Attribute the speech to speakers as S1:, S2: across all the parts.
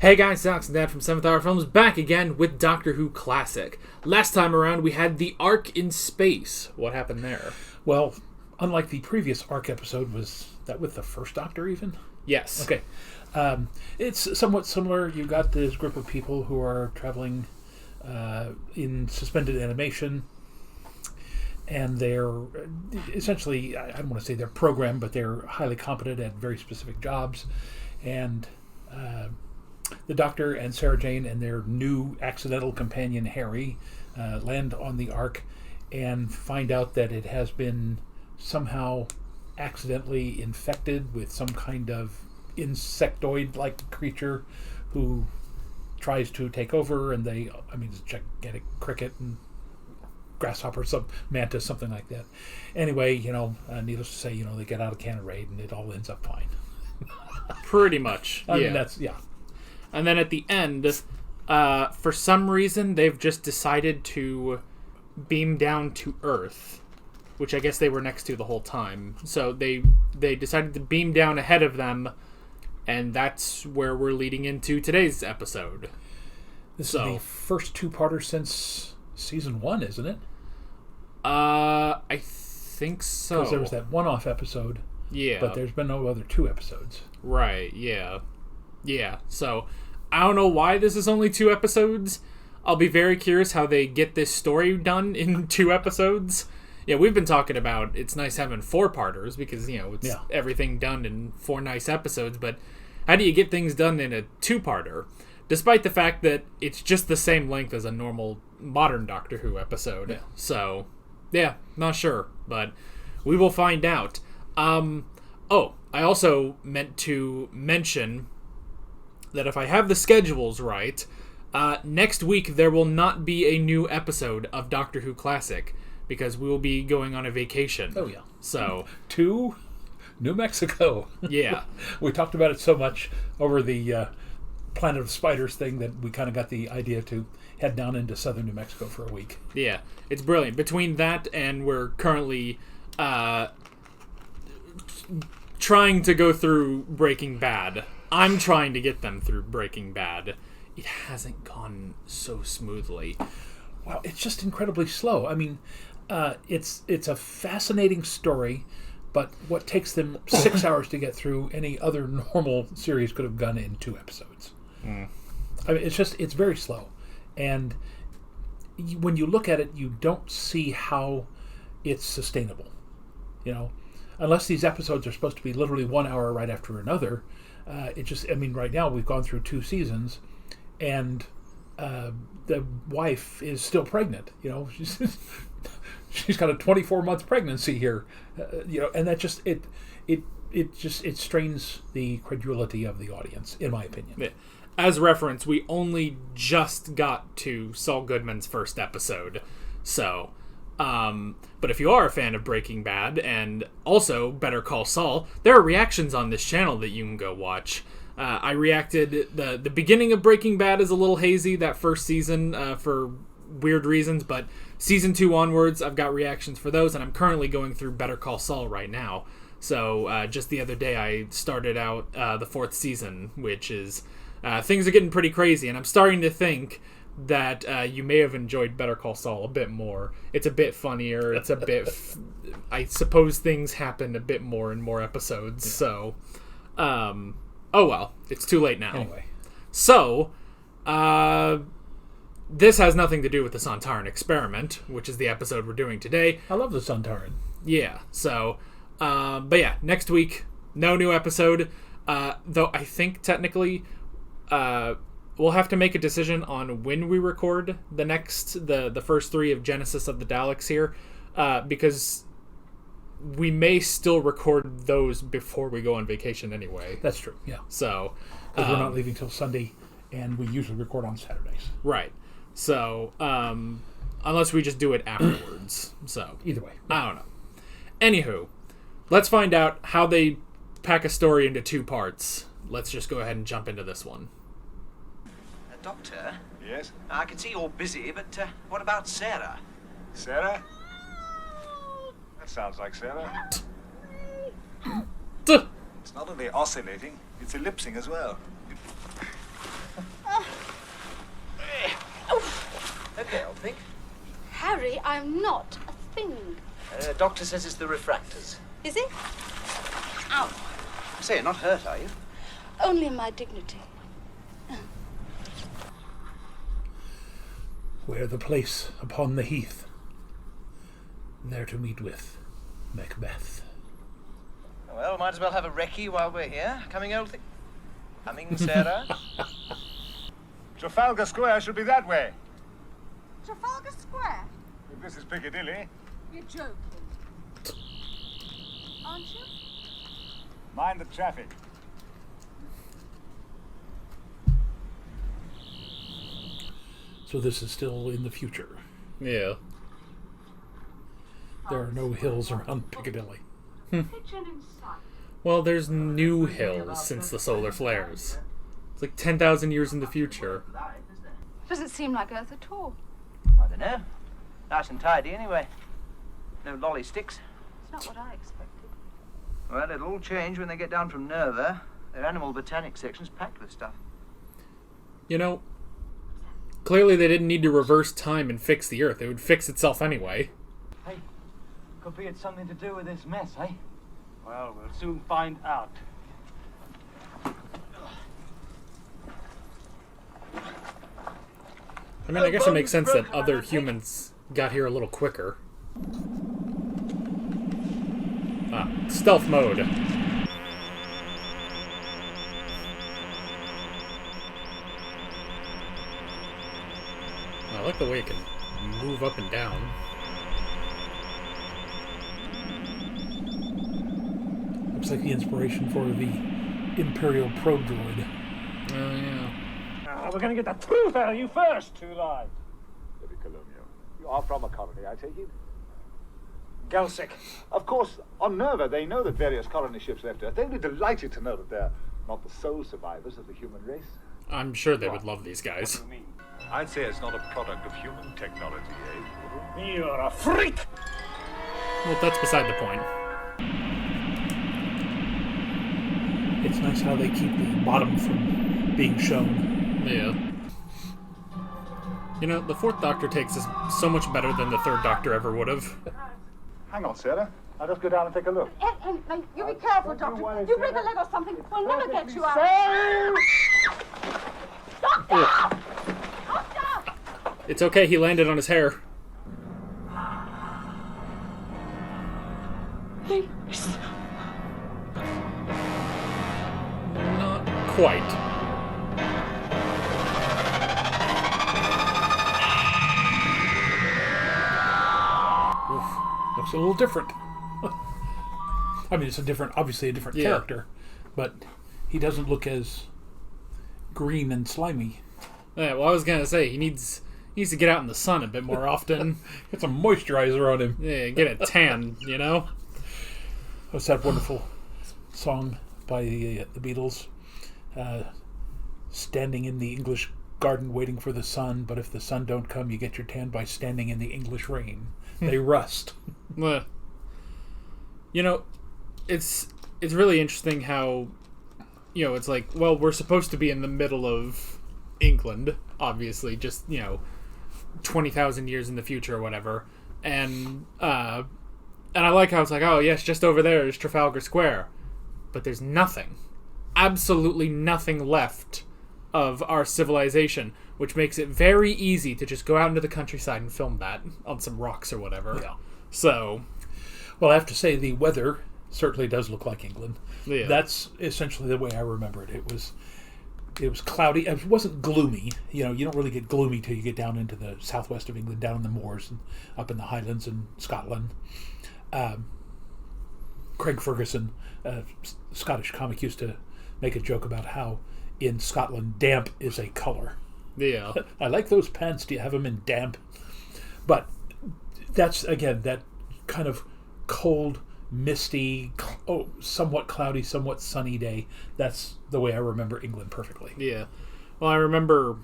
S1: Hey guys, Alex and Dad from 7th Hour Films back again with Doctor Who Classic. Last time around we had the Ark in Space. What happened there?
S2: Well, unlike the previous Ark episode, was that with the first Doctor even?
S1: Yes.
S2: Okay. It's somewhat similar. You got this group of people who are traveling in suspended animation, and they're essentially, I don't want to say they're programmed, but they're highly competent at very specific jobs. And the Doctor and Sarah Jane and their new accidental companion Harry land on the Ark and find out that it has been somehow accidentally infected with some kind of insectoid-like creature who tries to take over, and it's a gigantic cricket and grasshopper, some mantis, something like that. Anyway, needless to say, they get out of Cannon Raid and it all ends up fine.
S1: Pretty much.
S2: I mean, that's.
S1: And then at the end, for some reason, they've just decided to beam down to Earth, which I guess they were next to the whole time. So they decided to beam down ahead of them, and that's where we're leading into today's episode.
S2: This is the first two-parter since season 1, isn't it?
S1: I think so.
S2: Because there was that one-off episode.
S1: Yeah.
S2: But there's been no other 2 episodes.
S1: Right, yeah. Yeah, so I don't know why this is only 2 episodes. I'll be very curious how they get this story done in 2 episodes. Yeah, we've been talking about it's nice having 4-parters because, it's everything done in 4 nice episodes, but how do you get things done in a 2-parter? Despite the fact that it's just the same length as a normal modern Doctor Who episode.
S2: Yeah.
S1: So, yeah, not sure, but we will find out. I also meant to mention that if I have the schedules right, next week there will not be a new episode of Doctor Who Classic because we will be going on a vacation.
S2: Oh, yeah.
S1: So
S2: to New Mexico.
S1: Yeah.
S2: We talked about it so much over the Planet of Spiders thing that we kind of got the idea to head down into southern New Mexico for a week.
S1: Yeah, it's brilliant. Between that and we're currently trying to go through Breaking Bad. I'm trying to get them through Breaking Bad. It hasn't gone so smoothly.
S2: Wow, it's just incredibly slow. I mean, it's a fascinating story, but what takes them 6 hours to get through, any other normal series could have done in 2 episodes. I mean, it's very slow. And when you look at it, you don't see how it's sustainable. Unless these episodes are supposed to be literally 1 hour right after another, right now we've gone through 2 seasons, and the wife is still pregnant. She's got a 24-month pregnancy here, and that just it strains the credulity of the audience, in my opinion.
S1: Yeah. As reference, we only just got to Saul Goodman's first episode, so. But if you are a fan of Breaking Bad and also Better Call Saul, there are reactions on this channel that you can go watch. I reacted, the beginning of Breaking Bad is a little hazy, that first season, for weird reasons, but season 2 onwards, I've got reactions for those, and I'm currently going through Better Call Saul right now. So, just the other day I started out the 4th season, which is, things are getting pretty crazy, and I'm starting to think that you may have enjoyed Better Call Saul a bit more. It's a bit funnier. It's a bit... I suppose things happen a bit more in more episodes. Yeah. So, oh well. It's too late now.
S2: Anyway.
S1: So, this has nothing to do with the Sontaran experiment, which is the episode we're doing today.
S2: I love the Sontaran.
S1: Yeah. So, but yeah, next week, no new episode. Though I think technically... we'll have to make a decision on when we record the first 3 of Genesis of the Daleks here, because we may still record those before we go on vacation anyway.
S2: That's true, yeah.
S1: So,
S2: because we're not leaving till Sunday, and we usually record on Saturdays.
S1: Right. So, unless we just do it afterwards. So,
S2: either way.
S1: I don't know. Anywho, let's find out how they pack a story into 2 parts. Let's just go ahead and jump into this one.
S3: Doctor?
S4: Yes?
S3: I can see you're busy, but what about Sarah?
S4: Sarah? That sounds like Sarah. It's not only oscillating, it's ellipsing as well.
S5: sorry, I'm not a thing.
S3: Doctor says it's the refractors.
S5: Is he? Ow.
S3: Say, you're not hurt, are you?
S5: Only my dignity.
S2: Where the place upon the heath, there to meet with Macbeth.
S3: Well, might as well have a recce while we're here. Coming, old thing? Coming, Sarah?
S4: Trafalgar Square should be that way.
S5: Trafalgar Square?
S4: If this is Piccadilly,
S5: You're joking. Aren't you?
S4: mind the traffic.
S2: So this is still in the future.
S1: Yeah.
S2: There are no hills around Piccadilly.
S1: Well, there's new hills since the solar flares. It's like 10,000 years in the future.
S5: Doesn't seem like Earth at all.
S3: I don't know. Nice and tidy, anyway. No lolly sticks.
S5: It's not what I expected.
S3: Well, it'll all change when they get down from Nerva. Their animal botanic section's packed with stuff.
S1: You know, clearly they didn't need to reverse time and fix the Earth. It would fix itself anyway.
S6: Hey, could be it's something to do with this mess, eh? Well, we'll soon find out.
S1: I mean, I guess it makes sense that other humans got here a little quicker. Ah, stealth mode. I like the way it can move up and down.
S2: Looks like the inspiration for the Imperial probe droid.
S1: Oh, yeah.
S6: We're going to get the truth out of you first.
S4: Too light. Lady Colomio, you are from a colony, I take it?
S6: Gelsic.
S4: Of course, on Nerva, they know that various colony ships left Earth. They'll be delighted to know that they're not the sole survivors of the human race.
S1: I'm sure they would love these guys.
S6: What do you mean?
S4: I'd say it's not a product of human technology, eh?
S6: You're a freak!
S1: Well, that's beside the point.
S2: It's nice how they keep the bottom from being shown.
S1: Yeah. You know, the Fourth Doctor takes this so much better than the Third Doctor ever would have.
S4: Hang on, Sarah. I'll just go down and take a look.
S5: And you be careful, Doctor. You break a leg or something, we'll never get you out. Doctor! Doctor!
S1: It's okay, he landed on his hair. Not quite.
S2: Looks a little different. I mean, it's obviously a different character, but he doesn't look as green and slimy.
S1: Yeah, well, I was gonna say he needs to get out in the sun a bit more often.
S2: Get some moisturizer on him.
S1: Yeah, get a tan, you know.
S2: What's that wonderful song by the Beatles? Standing in the English garden waiting for the sun, but if the sun don't come, you get your tan by standing in the English rain. They rust.
S1: You know, it's really interesting how, you know, it's like, well, we're supposed to be in the middle of England, obviously, just, you know, 20,000 years in the future or whatever, and I like how it's like, oh yes, just over there is Trafalgar Square, but there's nothing, absolutely nothing left of our civilization, which makes it very easy to just go out into the countryside and film that on some rocks or whatever.
S2: Yeah.
S1: So,
S2: well, I have to say the weather certainly does look like England.
S1: yeah.
S2: That's essentially the way I remember it. It was cloudy. It wasn't gloomy. You know, you don't really get gloomy till you get down into the southwest of England, down in the moors and up in the Highlands in Scotland. Craig Ferguson, Scottish comic, used to make a joke about how in Scotland damp is a color.
S1: Yeah.
S2: I like those pants. Do you have them in damp? But that's, again, that kind of cold, misty, somewhat cloudy, somewhat sunny day. That's the way I remember England perfectly.
S1: Yeah. Well, I remember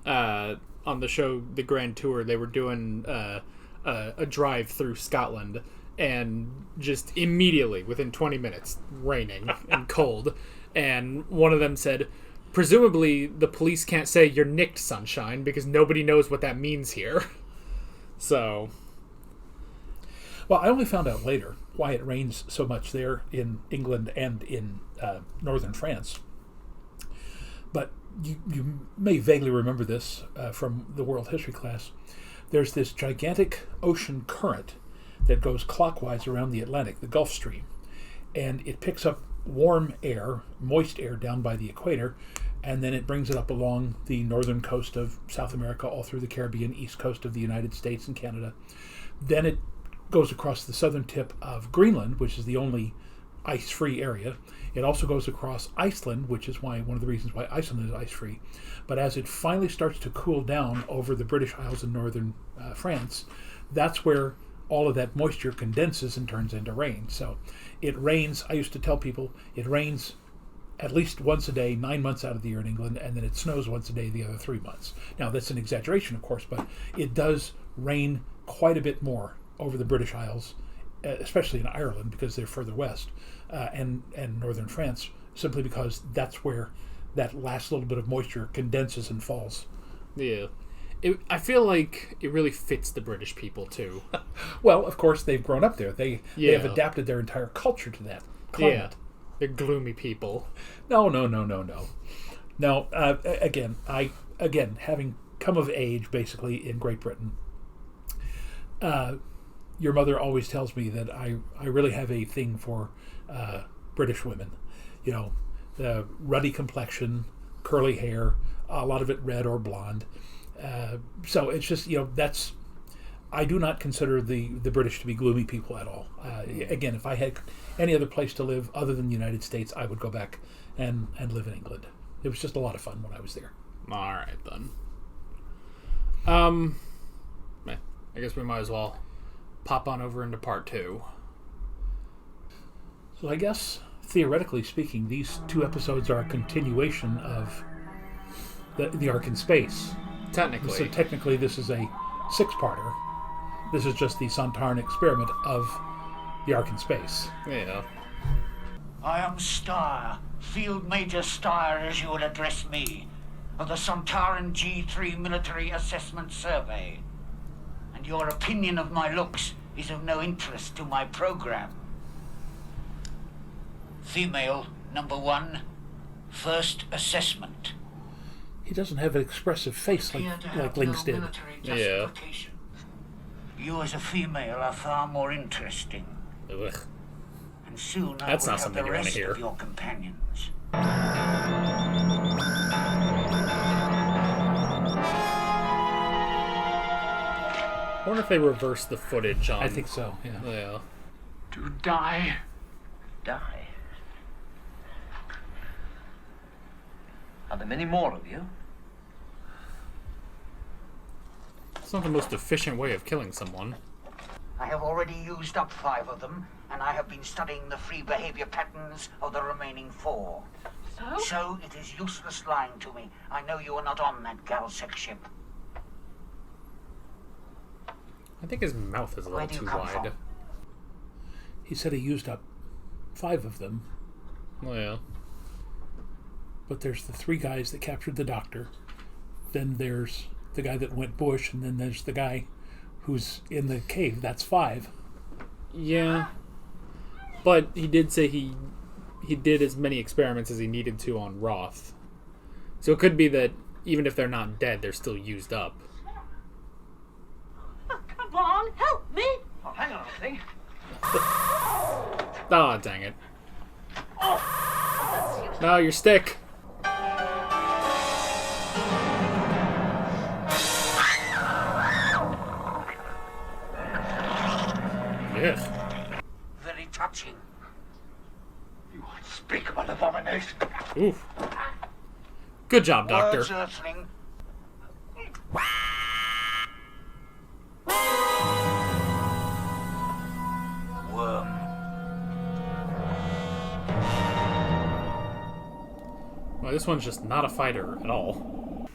S1: on the show, The Grand Tour, they were doing a drive through Scotland, and just immediately, within 20 minutes, raining and cold. And one of them said, presumably the police can't say you're nicked, sunshine, because nobody knows what that means here. So,
S2: Well, I only found out later why it rains so much there in England and in northern France. But you may vaguely remember this from the world history class. There's this gigantic ocean current that goes clockwise around the Atlantic, the Gulf Stream, and it picks up warm air, moist air down by the equator, and then it brings it up along the northern coast of South America, all through the Caribbean, east coast of the United States and Canada. Then it goes across the southern tip of Greenland, which is the only ice-free area. It also goes across Iceland, which is one of the reasons why Iceland is ice-free. But as it finally starts to cool down over the British Isles in northern France, that's where all of that moisture condenses and turns into rain. So it rains, I used to tell people, it rains at least once a day, 9 months out of the year in England, and then it snows once a day the other 3 months. Now, that's an exaggeration, of course, but it does rain quite a bit more over the British Isles, especially in Ireland, because they're further west, and northern France, simply because that's where that last little bit of moisture condenses and falls.
S1: yeah. I feel like it really fits the British people, too.
S2: Well, of course, they've grown up there. They have
S1: Yeah.
S2: adapted their entire culture to that climate.
S1: They're gloomy people.
S2: No. No, again, having come of age, basically, in Great Britain, your mother always tells me that I really have a thing for British women. You know, the ruddy complexion, curly hair, a lot of it red or blonde. So it's just, that's... I do not consider the British to be gloomy people at all. Again, if I had any other place to live other than the United States, I would go back and live in England. It was just a lot of fun when I was there.
S1: All right, then. I guess we might as well pop on over into part 2.
S2: So I guess, theoretically speaking, these 2 episodes are a continuation of the Ark in Space.
S1: Technically.
S2: So technically this is a 6-parter. This is just the Sontaran experiment of the Ark in Space.
S1: Yeah.
S7: I am Starr, Field Major Starr, as you would address me, of the Sontaran G3 Military Assessment Survey. And your opinion of my looks is of no interest to my program. Female, number 1, first assessment.
S2: He doesn't have an expressive face like Lynx did.
S1: Yeah.
S7: You as a female are far more interesting.
S1: Ugh.
S7: And soon
S1: That's
S7: I
S1: not
S7: will have
S1: something
S7: the
S1: you wanna
S7: rest
S1: hear.
S7: of your companions.
S1: I wonder if they reverse the footage on...
S2: I think so, yeah.
S1: Yeah.
S7: To die.
S3: Die. Are there many more of you?
S1: It's not the most efficient way of killing someone.
S7: I have already used up 5 of them, and I have been studying the free behavior patterns of the remaining 4. So it is useless lying to me. I know you are not on that Galsec ship.
S1: I think his mouth is a
S7: Where
S1: little
S7: do
S1: too
S7: you come
S1: wide.
S7: from?
S2: He said he used up 5 of them,
S1: Oh, yeah.
S2: but there's the 3 guys that captured the doctor. Then there's the guy that went bush, and then there's the guy who's in the cave. That's 5.
S1: Yeah. But he did say he did as many experiments as he needed to on Roth. So it could be that even if they're not dead, they're still used up.
S5: Oh, come on, help me!
S3: Oh, hang on a thing.
S1: Ah, dang it. No, your stick. Yeah.
S7: Very touching.
S4: You unspeakable abomination.
S1: Oof. Good job, Doctor.
S7: Words, Earthling. Worm.
S1: Well, this one's just not a fighter at all.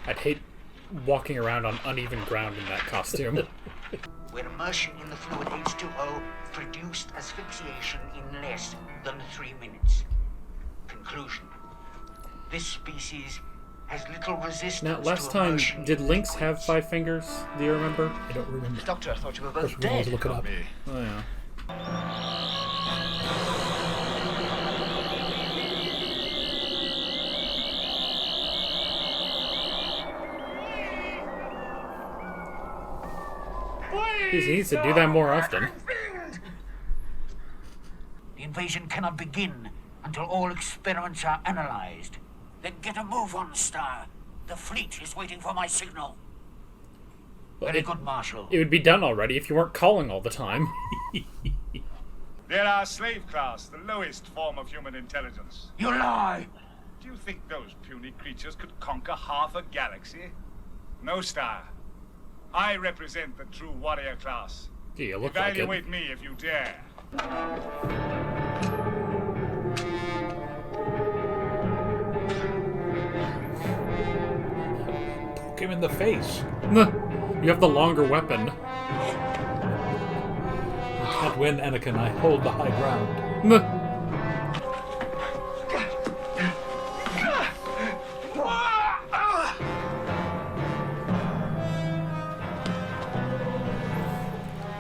S1: I'd hate walking around on uneven ground in that costume.
S7: Where immersion in the fluid H2O produced asphyxiation in less than 3 minutes. Conclusion. This species has little resistance
S1: Now, last
S7: to
S1: time,
S7: immersion
S1: did
S7: in
S1: Lynx
S7: liquids.
S1: have 5 fingers? Do you remember?
S2: I don't remember.
S3: Doctor, I thought you were
S2: Of course,
S3: both
S2: we can always
S3: dead.
S2: look it up.
S1: Oh, yeah. He needs to do that more often.
S7: The invasion cannot begin until all experiments are analyzed. Then get a move on, Star. The fleet is waiting for my signal.
S1: Well,
S7: Very good, Marshal.
S1: It would be done already if you weren't calling all the time.
S4: They're our slave class, the lowest form of human intelligence.
S7: You lie!
S4: Do you think those puny creatures could conquer half a galaxy? No, Star. I represent the true warrior class.
S1: Yeah, you look like it.
S4: Evaluate me if you dare.
S2: Poke him in the face.
S1: You have the longer weapon.
S2: You can't win, Anakin. I hold the high ground.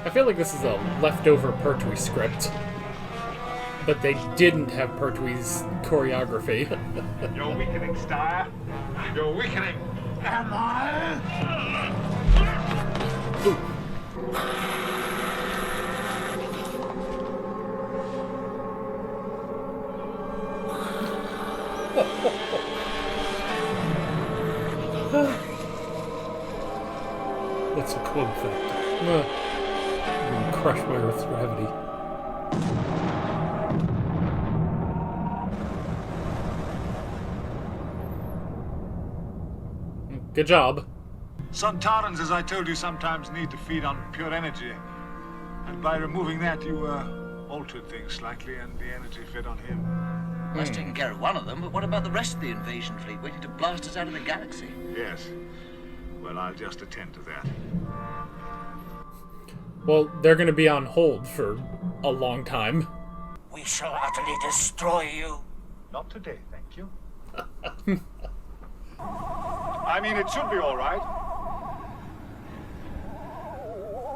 S1: I feel like this is a leftover Pertwee script. But they didn't have Pertwee's choreography.
S4: You're weakening, Star. You're weakening.
S7: Am I?
S2: That's a cool effect. Being crushed by Earth's gravity.
S1: Good job.
S4: Sontarans, as I told you, sometimes need to feed on pure energy. And by removing that, you altered things slightly, and the energy fed on him.
S3: That's taking care of one of them, but what about the rest of the invasion fleet waiting to blast us out of the galaxy?
S4: Yes. Well, I'll just attend to that.
S1: Well, they're going to be on hold for a long time.
S7: We shall utterly destroy you.
S4: Not today, thank you. I mean, it should be all right.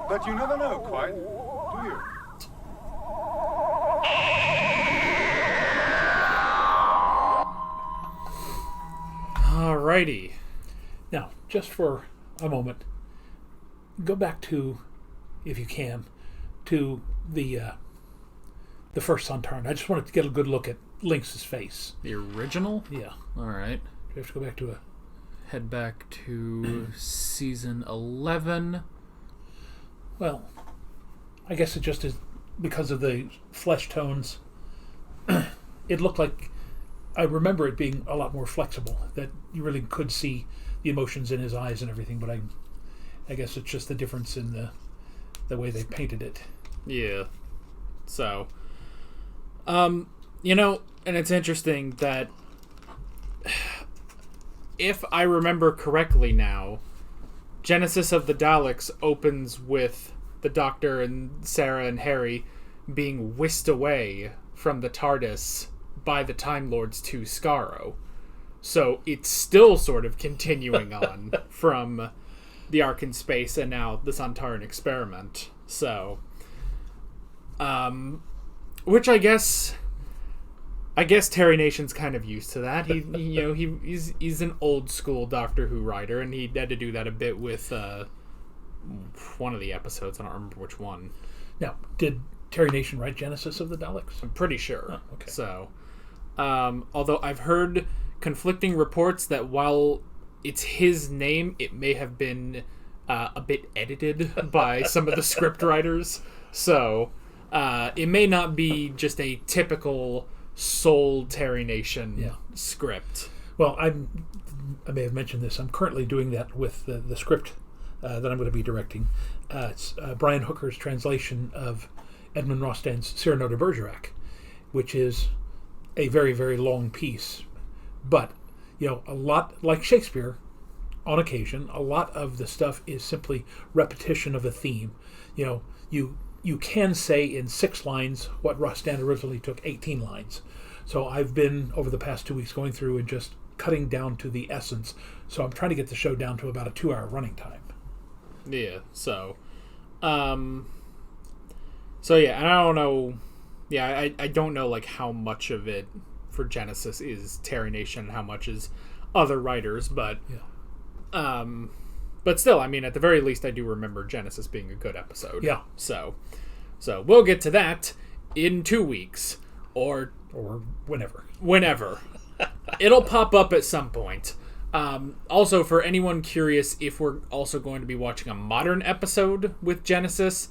S4: But you never know quite, do you?
S1: Alrighty.
S2: Now, just for a moment, go back to, if you can, to the first Sontaran. I just wanted to get a good look at Lynx's face.
S1: The original?
S2: Yeah.
S1: Alright.
S2: We have to go back to a...
S1: Head back to season 11.
S2: Well, I guess it just is because of the flesh tones. It looked like... I remember it being a lot more flexible, that you really could see the emotions in his eyes and everything, but I guess it's just the difference in the way they painted it.
S1: Yeah. So, you know, and it's interesting that if I remember correctly now, Genesis of the Daleks opens with the Doctor and Sarah and Harry being whisked away from the TARDIS by the Time Lords to Skaro. So it's still sort of continuing on from the Ark in Space and now the Sontaran experiment. So, which I guess Terry Nation's kind of used to that. He's an old school Doctor Who writer, and he had to do that a bit with one of the episodes. I don't remember which one.
S2: Now, did Terry Nation write Genesis of the Daleks?
S1: I'm pretty sure.
S2: Oh, okay.
S1: So, although I've heard conflicting reports that while it's his name, it may have been a bit edited by some of the script writers. So, it may not be just a typical sole Terry Nation script.
S2: Well, I may have mentioned this. I'm currently doing that with the script that I'm going to be directing. It's Brian Hooker's translation of Edmund Rostand's Cyrano de Bergerac, which is a very, very long piece. But, a lot, like Shakespeare, on occasion, a lot of the stuff is simply repetition of a theme. You can say in 6 lines what Rostand originally took 18 lines. So I've been, over the past 2 weeks, going through and just cutting down to the essence. So I'm trying to get the show down to about a 2-hour running time.
S1: Yeah. So yeah, and I don't know. Yeah, I don't know like how much of it for Genesis is Terry Nation and how much is other writers, but but still, I mean, at the very least, I do remember Genesis being a good episode.
S2: Yeah.
S1: So we'll get to that in 2 weeks or
S2: whenever.
S1: It'll pop up at some point. Also, for anyone curious if we're also going to be watching a modern episode with Genesis,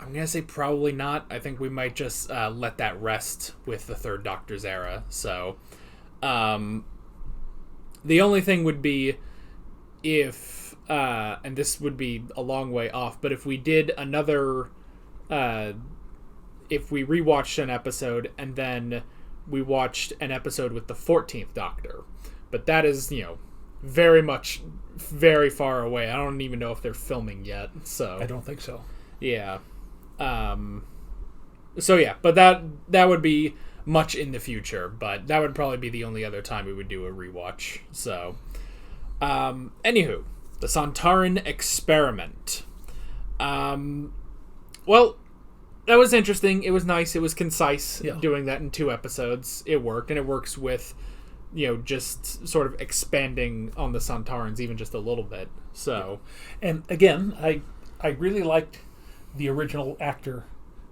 S1: I'm going to say probably not. I think we might just let that rest with the Third Doctor's era. So, the only thing would be if, and this would be a long way off, but if we did another, if we rewatched an episode and then we watched an episode with the 14th Doctor. But that is, very far away. I don't even know if they're filming yet. So
S2: I don't think so.
S1: Yeah. So yeah, but that would be much in the future, but that would probably be the only other time we would do a rewatch. So, anywho, the Sontaran experiment. Well, that was interesting. It was nice. It was concise.
S2: Yeah.
S1: Doing that in 2 episodes. It worked, and it works with, just sort of expanding on the Sontarans even just a little bit. So,
S2: and again, I really liked the original actor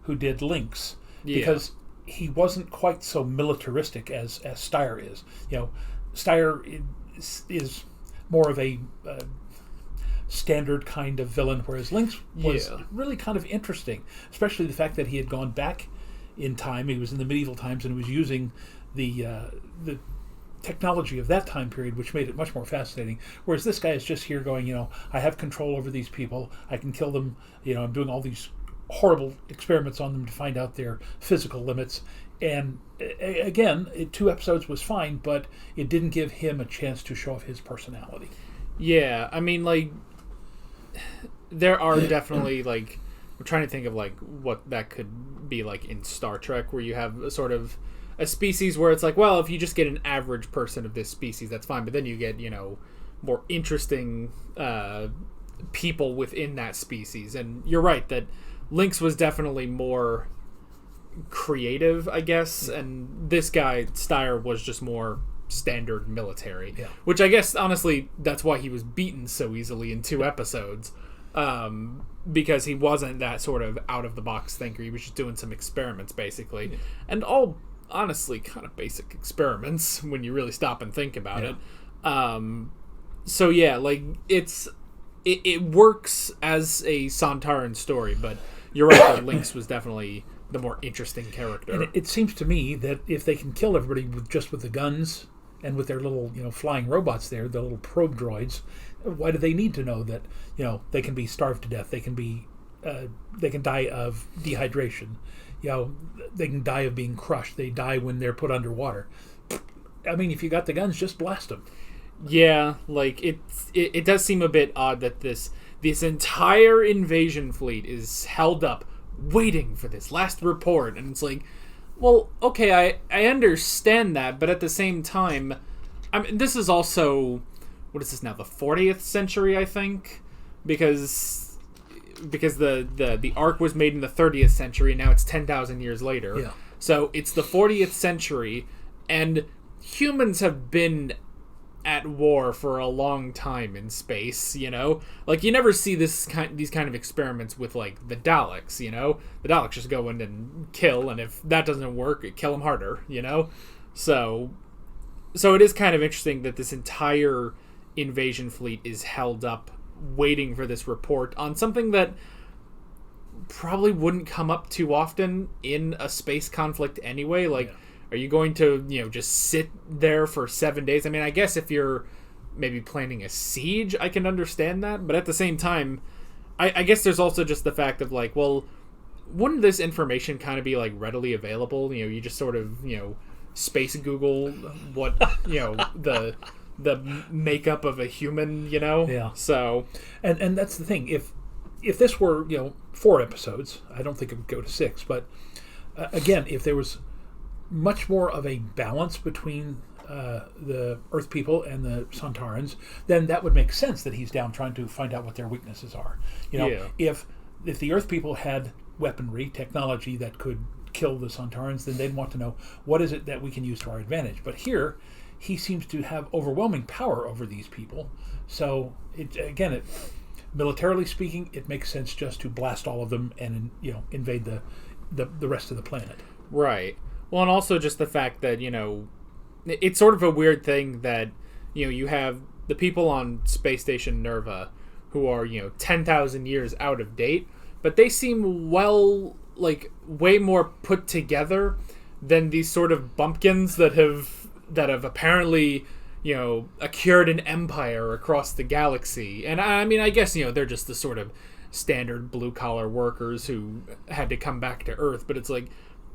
S2: who did Lynx because he wasn't quite so militaristic as Steyer is. Steyer is more of a standard kind of villain, whereas Lynx was really kind of interesting, especially the fact that he had gone back in time. He was in the medieval times and was using the technology of that time period, which made it much more fascinating. Whereas this guy is just here going, I have control over these people. I can kill them. I'm doing all these horrible experiments on them to find out their physical limits. And again, 2 episodes was fine, but it didn't give him a chance to show off his personality.
S1: Yeah, I mean, there are definitely, I'm trying to think of, what that could be like in Star Trek, where you have a sort of a species where it's like, well, if you just get an average person of this species, that's fine, but then you get, more interesting people within that species. And you're right that Lynx was definitely more creative, I guess, and this guy, Steyer, was just more standard military, which I guess honestly that's why he was beaten so easily in 2 episodes, because he wasn't that sort of out of the box thinker. He was just doing some experiments basically, and all honestly kind of basic experiments when you really stop and think about it. So yeah, it works as a Sontaran story, but you're right that Lynx was definitely the more interesting character.
S2: And it seems to me that if they can kill everybody with the guns and with their little, flying robots there, the little probe droids, why do they need to know that, they can be starved to death? They can die of dehydration. They can die of being crushed. They die when they're put underwater. I mean, if you got the guns, just blast them.
S1: Yeah, it does seem a bit odd that this entire invasion fleet is held up waiting for this last report, and it's like, well, okay, I understand that, but at the same time, I mean, this is also, what is this now, the 40th century, I think, because the Ark was made in the 30th century, and now it's 10,000 years later.
S2: Yeah.
S1: So it's the 40th century, and humans have been at war for a long time in space, you never see these kind of experiments with the Daleks, the Daleks just go in and kill, and if that doesn't work, kill them harder, so it is kind of interesting that this entire invasion fleet is held up waiting for this report on something that probably wouldn't come up too often in a space conflict anyway. Are you going to, just sit there for 7 days? I mean, I guess if you're maybe planning a siege, I can understand that. But at the same time, I guess there's also just the fact of well, wouldn't this information kind of be readily available? You just sort of, space Google what, the makeup of a human,
S2: Yeah.
S1: So,
S2: and that's the thing. If this were 4 episodes, I don't think it would go to 6. But again, if there was much more of a balance between the Earth people and the Sontarans, then that would make sense that he's down trying to find out what their weaknesses are. If the Earth people had weaponry, technology that could kill the Sontarans, then they'd want to know what is it that we can use to our advantage. But here, he seems to have overwhelming power over these people. So, militarily speaking, it makes sense just to blast all of them and invade the rest of the planet.
S1: Right. Well, and also just the fact that, it's sort of a weird thing that, you have the people on Space Station Nerva who are, 10,000 years out of date, but they seem way more put together than these sort of bumpkins that have apparently, accrued an empire across the galaxy. And I guess, they're just the sort of standard blue-collar workers who had to come back to Earth, but it's like,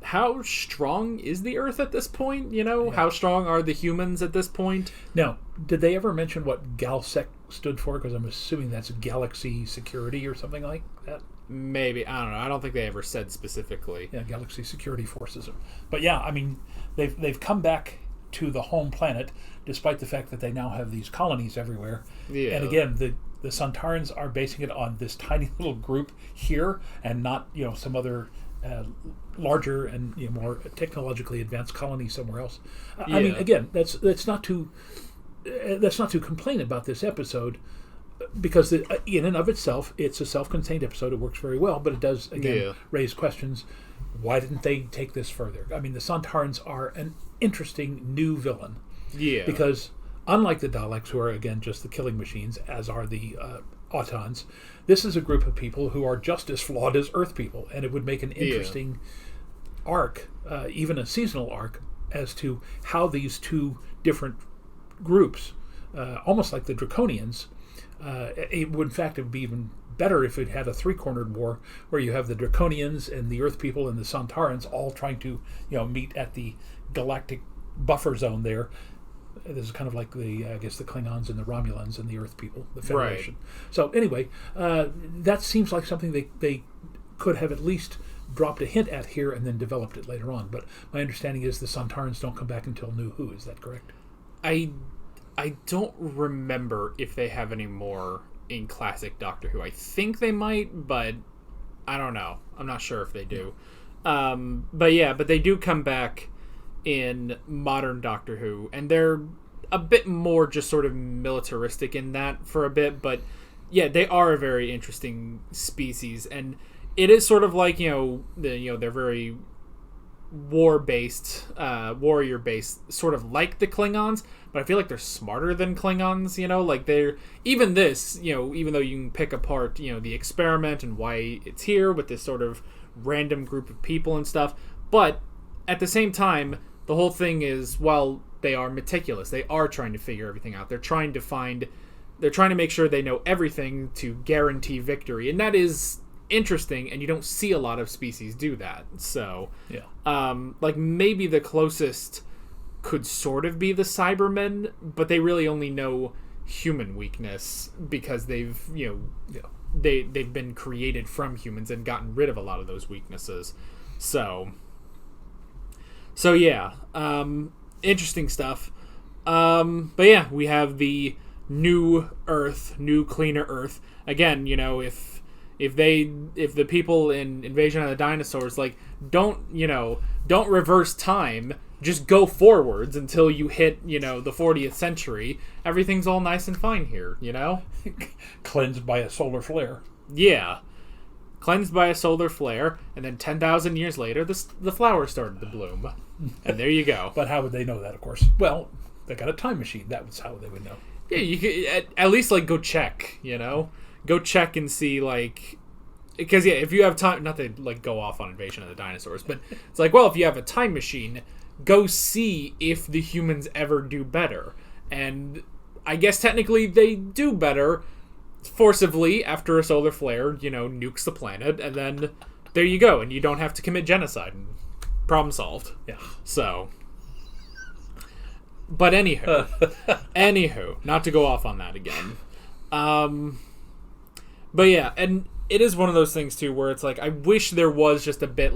S1: how strong is the Earth at this point? How strong are the humans at this point?
S2: Now, did they ever mention what GalSec stood for? Because I'm assuming that's Galaxy Security or something like that.
S1: Maybe. I don't know. I don't think they ever said specifically.
S2: Yeah, Galaxy Security Forces. But yeah, they've come back to the home planet, despite the fact that they now have these colonies everywhere.
S1: Yeah.
S2: And again, the Sontarans are basing it on this tiny little group here, and not some other larger and more technologically advanced colony somewhere else.
S1: Yeah.
S2: Again, that's not to complain about this episode, because in and of itself, it's a self-contained episode. It works very well, but it does again raise questions. Why didn't they take this further? The Sontarans are an interesting new villain.
S1: Yeah.
S2: Because unlike the Daleks, who are again just the killing machines, as are the Autons, this is a group of people who are just as flawed as Earth people, and it would make an interesting arc, even a seasonal arc, as to how these two different groups, almost like the Draconians, it would be even better if it had a three-cornered war where you have the Draconians and the Earth people and the Sontarans all trying to meet at the galactic buffer zone there. This is kind of like the Klingons and the Romulans and the Earth people, the Federation. Right. So anyway, that seems like something they could have at least dropped a hint at here and then developed it later on. But my understanding is the Sontarans don't come back until New Who. Is that correct?
S1: I don't remember if they have any more in classic Doctor Who. I think they might, but I don't know. I'm not sure if they do. But they do come back in modern Doctor Who, and they're a bit more just sort of militaristic in that for a bit, but yeah, they are a very interesting species, and it is sort of like, they're very war-based, warrior-based, sort of like the Klingons, but I feel like they're smarter than Klingons, they're, even this, even though you can pick apart, the experiment and why it's here with this sort of random group of people and stuff, but at the same time, the whole thing is, while they are meticulous, they are trying to figure everything out. They're trying to make sure they know everything to guarantee victory, and that is interesting, and you don't see a lot of species do that. So, maybe the closest could sort of be the Cybermen, but they really only know human weakness because they've been created from humans and gotten rid of a lot of those weaknesses. So yeah, interesting stuff. But yeah, we have the new Earth, new cleaner Earth. Again, if the people in Invasion of the Dinosaurs don't reverse time, just go forwards until you hit the 40th century. Everything's all nice and fine here,
S2: Cleansed by a solar flare.
S1: Yeah. Cleansed by a solar flare, and then 10,000 years later, the flowers started to bloom. And there you go.
S2: But how would they know that, of course? Well, they got a time machine. That was how they would know.
S1: Yeah, you could at least, go check, Go check and see, because, if you have time, not to, go off on Invasion of the Dinosaurs, but it's if you have a time machine, go see if the humans ever do better. And I guess technically they do better, forcibly, after a solar flare, nukes the planet, and then there you go, and you don't have to commit genocide, and problem solved.
S2: Yeah.
S1: So, but anywho, not to go off on that again. But yeah, and it is one of those things too where it's I wish there was just a bit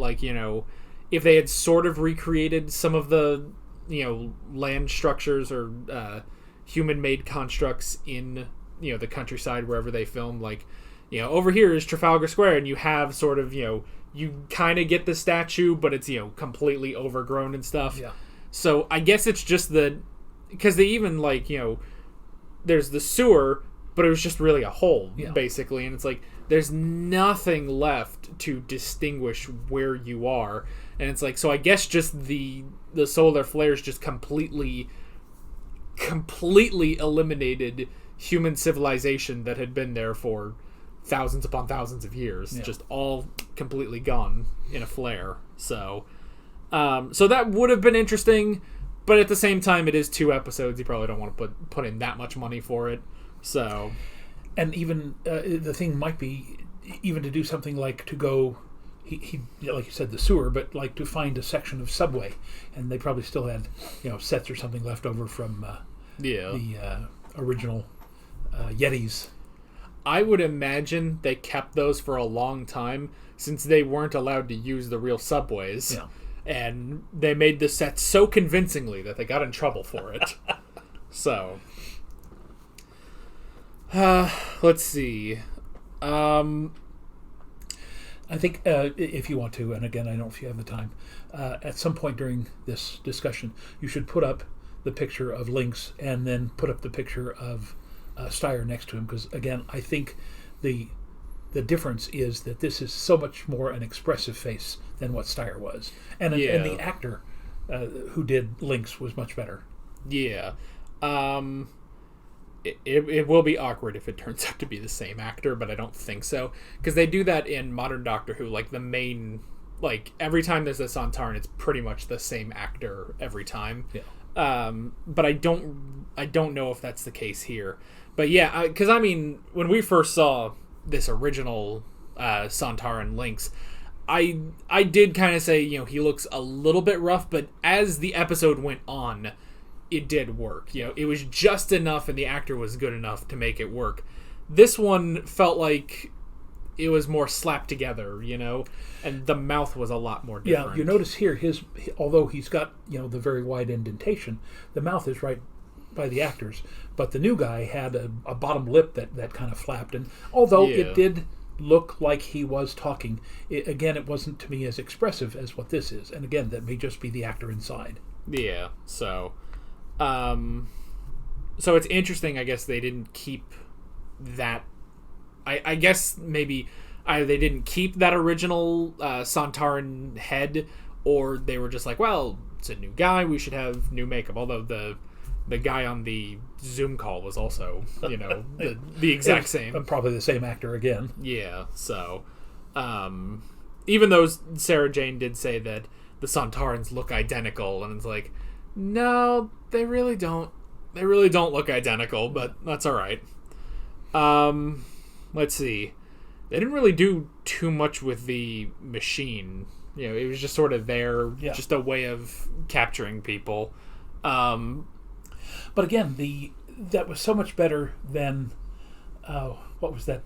S1: if they had sort of recreated some of the, land structures or human-made constructs in, the countryside wherever they filmed, like, over here is Trafalgar Square, and you have sort of, you kind of get the statue, but it's, completely overgrown and stuff.
S2: Yeah.
S1: So I guess it's just because they even, like, there's the sewer, but it was just really a hole, basically, and it's like, there's nothing left to distinguish where you are, and it's like, so I guess just the solar flares just completely eliminated human civilization that had been there for thousands upon thousands of years, just all completely gone in a flare. So that would have been interesting, but at the same time, it is 2 episodes. You probably don't want to put in that much money for it. So,
S2: and even the thing might be even to do something like to go, he like you said, the sewer, but like to find a section of subway, and they probably still had sets or something left over from the original Yetis.
S1: I would imagine they kept those for a long time since they weren't allowed to use the real subways.
S2: Yeah.
S1: And they made the set so convincingly that they got in trouble for it. So, let's see.
S2: I think if you want to, and again, I don't know if you have the time, at some point during this discussion, you should put up the picture of Lynx and then put up the picture of Steyer next to him, because again, I think the difference is that this is so much more an expressive face than what Steyer was, and the actor who did Lynx was much better.
S1: Yeah, it will be awkward if it turns out to be the same actor, but I don't think so, because they do that in modern Doctor Who. Like the main, like every time there's a Sontaran, it's pretty much the same actor every time.
S2: Yeah.
S1: But I don't know if that's the case here. But yeah, because I mean, when we first saw this original Sontaran Lynx, I did kind of say, he looks a little bit rough, but as the episode went on, it did work. It was just enough, and the actor was good enough to make it work. This one felt like it was more slapped together, and the mouth was a lot more different.
S2: Yeah, you notice here, although he's got the very wide indentation, the mouth is right by the actors, but the new guy had a bottom lip that kind of flapped, and although it did look like he was talking, it wasn't to me as expressive as what this is, and again, that may just be the actor inside.
S1: Yeah, so it's interesting. I guess they didn't keep that. I guess maybe either they didn't keep that original Sontaran head, or they were just like, well, it's a new guy, we should have new makeup. Although the guy on the Zoom call was also, the exact same.
S2: Probably the same actor again.
S1: Yeah, so even though Sarah Jane did say that the Sontarans look identical, and it's like, no, they really don't. They really don't look identical, but that's all right. Let's see. They didn't really do too much with the machine. It was just sort of there, just a way of capturing people.
S2: But again, that was so much better than what was that?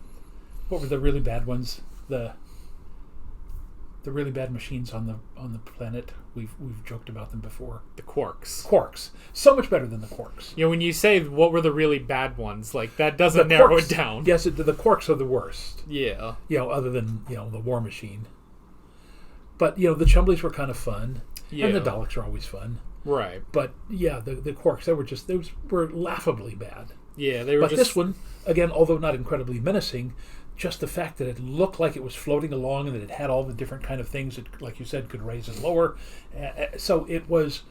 S2: What were the really bad ones? The really bad machines on the planet. We've joked about them before.
S1: The Quarks.
S2: Quarks. So much better than the Quarks.
S1: When you say what were the really bad ones, like that doesn't narrow it down.
S2: Yes, the Quarks are the worst.
S1: Yeah.
S2: Other than the War Machine. But the Chumblies were kind of fun, and the Daleks are always fun.
S1: Right.
S2: But the Quarks, they were laughably bad.
S1: Yeah, they were.
S2: But this one, again, although not incredibly menacing, just the fact that it looked like it was floating along and that it had all the different kind of things that, like you said, could raise and lower. So it was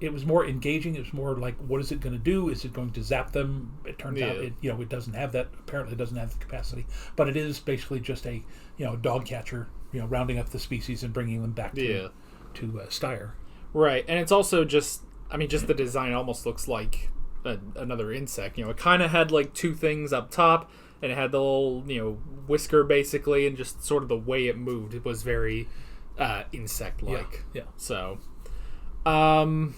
S2: more engaging. It was more like, what is it going to do? Is it going to zap them? It turns out it doesn't have that. Apparently, it doesn't have the capacity. But it is basically just a dog catcher, rounding up the species and bringing them back to Steyer.
S1: Right, and it's also just the design almost looks like another insect. It kind of had like 2 things up top, and it had the little, whisker basically, and just sort of the way it moved. It was very insect-like.
S2: Yeah.
S1: So, so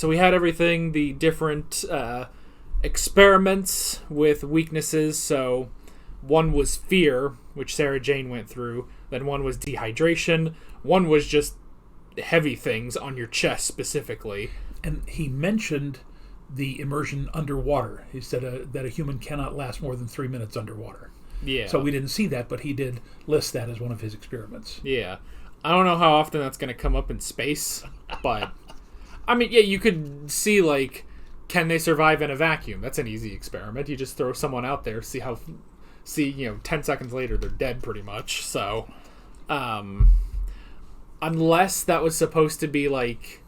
S1: we had everything, the different experiments with weaknesses. So One was fear, which Sarah Jane went through. Then one was dehydration. One was just heavy things on your chest specifically.
S2: And he mentioned the immersion underwater. He said that a human cannot last more than 3 minutes underwater.
S1: Yeah.
S2: So we didn't see that, but he did list that as one of his experiments.
S1: Yeah. I don't know how often that's going to come up in space, but I mean, yeah, you could see, like, can they survive in a vacuum? That's an easy experiment. You just throw someone out there, see, 10 seconds later, they're dead pretty much. So, unless that was supposed to be, like,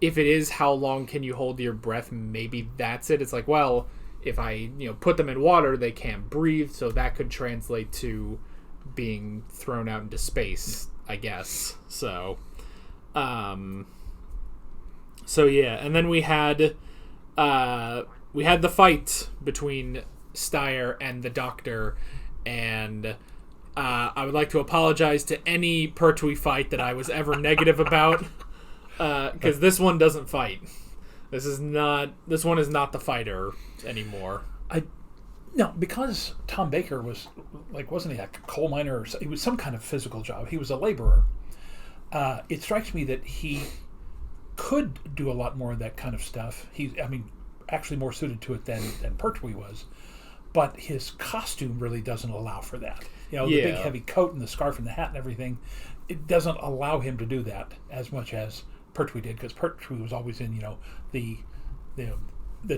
S1: if it is how long can you hold your breath, maybe that's it. It's like, well, if I, put them in water, they can't breathe, so that could translate to being thrown out into space, I guess. So yeah, and then we had the fight between Steyer and the Doctor, and I would like to apologize to any Pertwee fight that I was ever negative about, because this one doesn't fight. This one is not the fighter anymore.
S2: No, because Tom Baker was, wasn't he a coal miner? He was some kind of physical job. He was a laborer. It strikes me that he could do a lot more of that kind of stuff. Actually more suited to it than Pertwee was. But his costume really doesn't allow for that. The big heavy coat and the scarf and the hat and everything, it doesn't allow him to do that as much as Pertwee did, because Pertwee was always in, the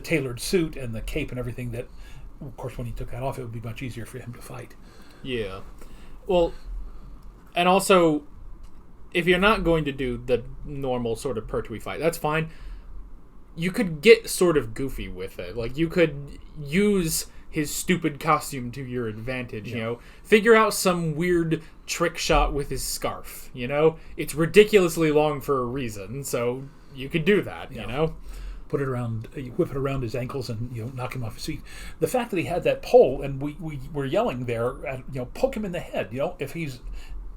S2: tailored suit and the cape and everything that, of course, when he took that off, it would be much easier for him to fight.
S1: Yeah. Well, and also, if you're not going to do the normal sort of Pertwee fight, that's fine. You could get sort of goofy with it. Like, you could use his stupid costume to your advantage, Figure out some weird trick shot with his scarf, It's ridiculously long for a reason, so you could do that,
S2: Put it around, you whip it around his ankles and knock him off his feet. The fact that he had that pole and we were yelling there, at, poke him in the head. If he's,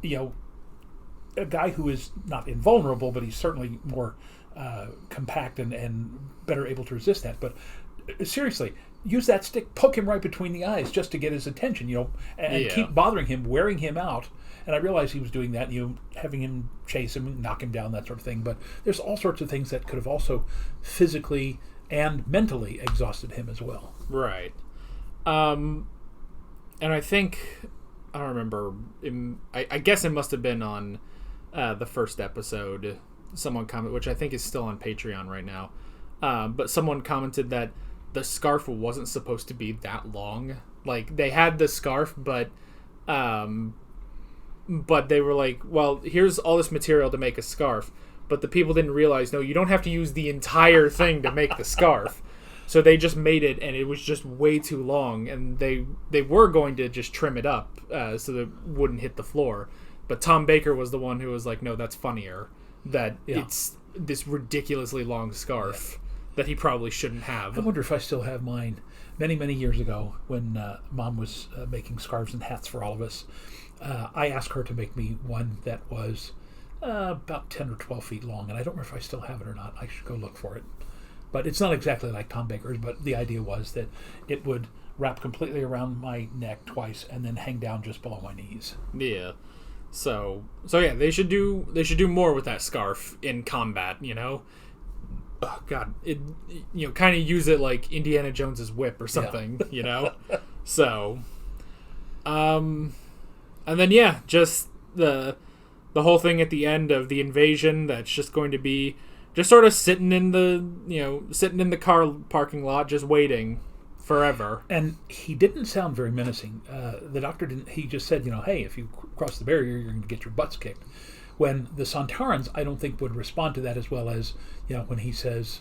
S2: a guy who is not invulnerable, but he's certainly more compact and better able to resist that. But seriously, use that stick, poke him right between the eyes just to get his attention. And keep bothering him, wearing him out. And I realized he was doing that, having him chase him, knock him down, that sort of thing. But there's all sorts of things that could have also physically and mentally exhausted him as well.
S1: Right. And I think, I don't remember, I guess it must have been on the first episode, someone commented, which I think is still on Patreon right now, but someone commented that the scarf wasn't supposed to be that long. Like, they had the scarf, but they were like, well, here's all this material to make a scarf. But the people didn't realize, no, you don't have to use the entire thing to make the scarf. So they just made it, and it was just way too long. And they were going to just trim it up so that it wouldn't hit the floor. But Tom Baker was the one who was like, no, that's funnier. That it's this ridiculously long scarf that he probably shouldn't have.
S2: I wonder if I still have mine. Many, many years ago, when Mom was making scarves and hats for all of us, I asked her to make me one that was about 10 or 12 feet long, and I don't remember if I still have it or not. I should go look for it. But it's not exactly like Tom Baker's, but the idea was that it would wrap completely around my neck twice and then hang down just below my knees.
S1: Yeah. So yeah, they should do more with that scarf in combat, Oh God, it kind of use it like Indiana Jones's whip or something, So, and then just the whole thing at the end of the invasion that's just going to be just sort of sitting in the car parking lot just waiting forever.
S2: And he didn't sound very menacing. The Doctor didn't. He just said, hey, if you cross the barrier, you're going to get your butts kicked. When the Sontarans, I don't think, would respond to that as well as, when he says,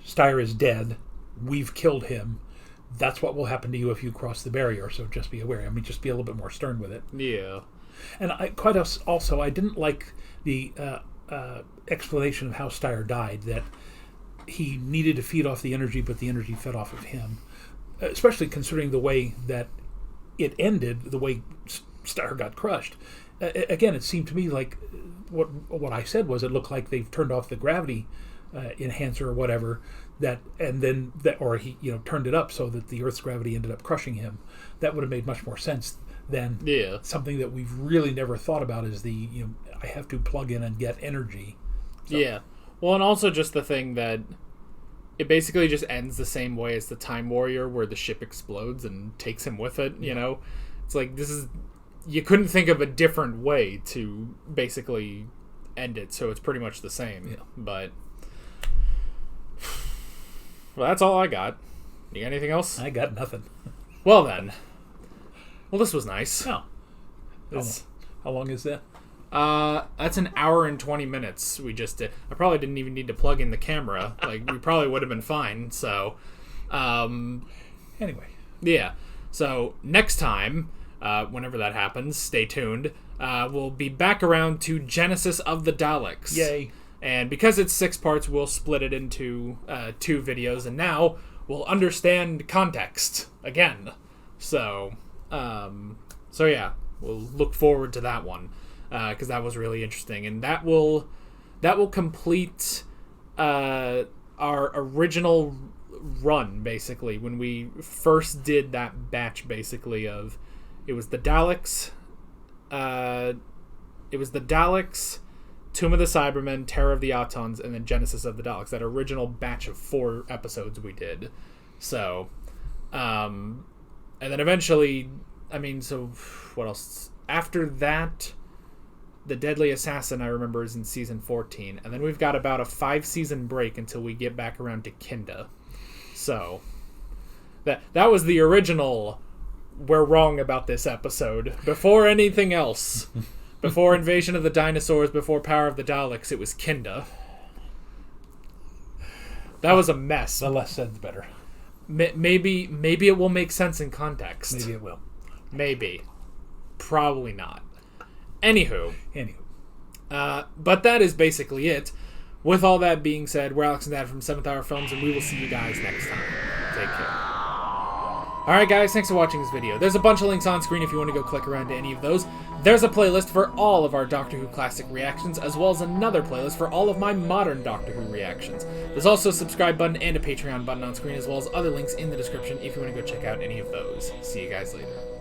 S2: Steyer is dead, we've killed him, that's what will happen to you if you cross the barrier, so just be aware. Just be a little bit more stern with it.
S1: Yeah.
S2: And I didn't like the explanation of how Steyer died, that he needed to feed off the energy, but the energy fed off of him, especially considering the way that it ended, the way Steyer got crushed. Again, it seemed to me like what I said was it looked like they've turned off the gravity enhancer or whatever, or he turned it up so that the Earth's gravity ended up crushing him. That would have made much more sense than something that we've really never thought about is I have to plug in and get energy. So.
S1: Yeah. Well, and also just the thing that it basically just ends the same way as the Time Warrior, where the ship explodes and takes him with it, It's like, you couldn't think of a different way to basically end it, so it's pretty much the same.
S2: Yeah.
S1: But, well, that's all I got. You got anything else?
S2: I got nothing.
S1: Well, then. Well, this was nice.
S2: Oh. How long is that?
S1: That's an hour and 20 minutes we just did. I probably didn't even need to plug in the camera. We probably would have been fine. So,
S2: anyway.
S1: Yeah. So, next time, whenever that happens, stay tuned. We'll be back around to Genesis of the Daleks.
S2: Yay.
S1: And because it's 6 parts, we'll split it into 2 videos. And now we'll understand context again. So yeah, we'll look forward to that one. Because that was really interesting, and that will complete our original run, basically, when we first did that batch, basically, of it was the Daleks, Tomb of the Cybermen, Terror of the Autons, and then Genesis of the Daleks, that original batch of 4 episodes we did. So, and then eventually, so what else? After that, The Deadly Assassin, I remember, is in season 14. And then we've got about a 5-season break until we get back around to Kinda. So, that was the original we're wrong about this episode. Before anything else. Before Invasion of the Dinosaurs, before Power of the Daleks, it was Kinda. That was a mess.
S2: The less said, the better.
S1: Maybe it will make sense in context.
S2: Maybe it will.
S1: Maybe. Probably not. Anywho.
S2: But
S1: that is basically it. With all that being said, we're Alex and Dad from 7th Hour Films, and we will see you guys next time. Take care. Alright guys, thanks for watching this video. There's a bunch of links on screen if you want to go click around to any of those. There's a playlist for all of our Doctor Who classic reactions, as well as another playlist for all of my modern Doctor Who reactions. There's also a subscribe button and a Patreon button on screen, as well as other links in the description if you want to go check out any of those. See you guys later.